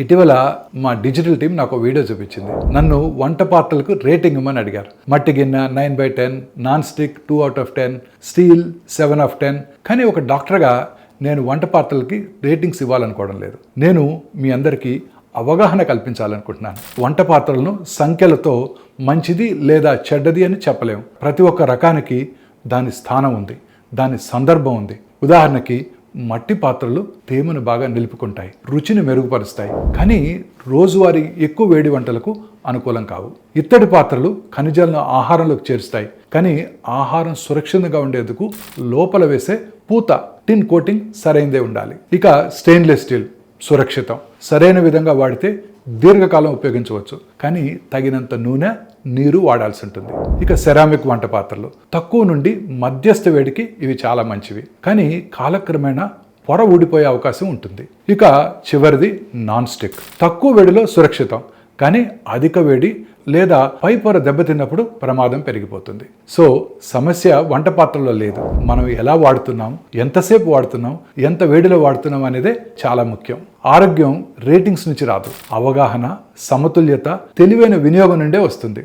ఇటీవల మా digital team నాకు వీడియో చూపించింది. నన్ను వంట పాత్రలకు రేటింగ్ ఇవ్వమని అడిగారు. మట్టి గిన్నె 9/10, నాన్ స్టిక్ 2/10, స్టీల్ 7/10. కానీ ఒక డాక్టర్గా నేను వంట పాత్రలకి రేటింగ్స్ ఇవ్వాలనుకోవడం లేదు. నేను మీ అందరికీ అవగాహన కల్పించాలనుకుంటున్నాను. వంట పాత్రలను సంఖ్యలతో మంచిది లేదా చెడ్డది అని చెప్పలేము. ప్రతి ఒక్క రకానికి దాని స్థానం ఉంది, దాని సందర్భం ఉంది. ఉదాహరణకి మట్టి పాత్రలు తేమను బాగా నిలుపుకుంటాయి, రుచిని మెరుగుపరుస్తాయి, కానీ రోజువారీ ఎక్కువ వేడి వంటలకు అనుకూలం కావు. ఇత్తడి పాత్రలు ఖనిజాలను ఆహారంలోకి చేరుస్తాయి, కానీ ఆహారం సురక్షితంగా ఉండేందుకు లోపల వేసే పూత టిన్ కోటింగ్ సరైనదే ఉండాలి. ఇక స్టెయిన్లెస్ స్టీల్ సురక్షితం, సరైన విధంగా వాడితే దీర్ఘకాలం ఉపయోగించవచ్చు, కానీ తగినంత నూనె, నీరు వాడాల్సి ఉంటుంది. ఇక సెరామిక్ వంట పాత్రలు తక్కువ నుండి మధ్యస్థ వేడికి ఇవి చాలా మంచివి, కానీ కాలక్రమేణా పొర ఊడిపోయే అవకాశం ఉంటుంది. ఇక చివరిది నాన్ స్టిక్. తక్కువ వేడిలో సురక్షితం, కానీ అధిక వేడి లేదా పై పొర దెబ్బతిన్నప్పుడు ప్రమాదం పెరిగిపోతుంది. సో సమస్య వంట పాత్రలో లేదు, మనం ఎలా వాడుతున్నాం, ఎంతసేపు వాడుతున్నాం, ఎంత వేడిలో వాడుతున్నాం అనేదే చాలా ముఖ్యం. ఆరోగ్యం రేటింగ్స్ నుంచి రాదు, అవగాహన, సమతుల్యత, తెలివైన వినియోగం నుండే వస్తుంది.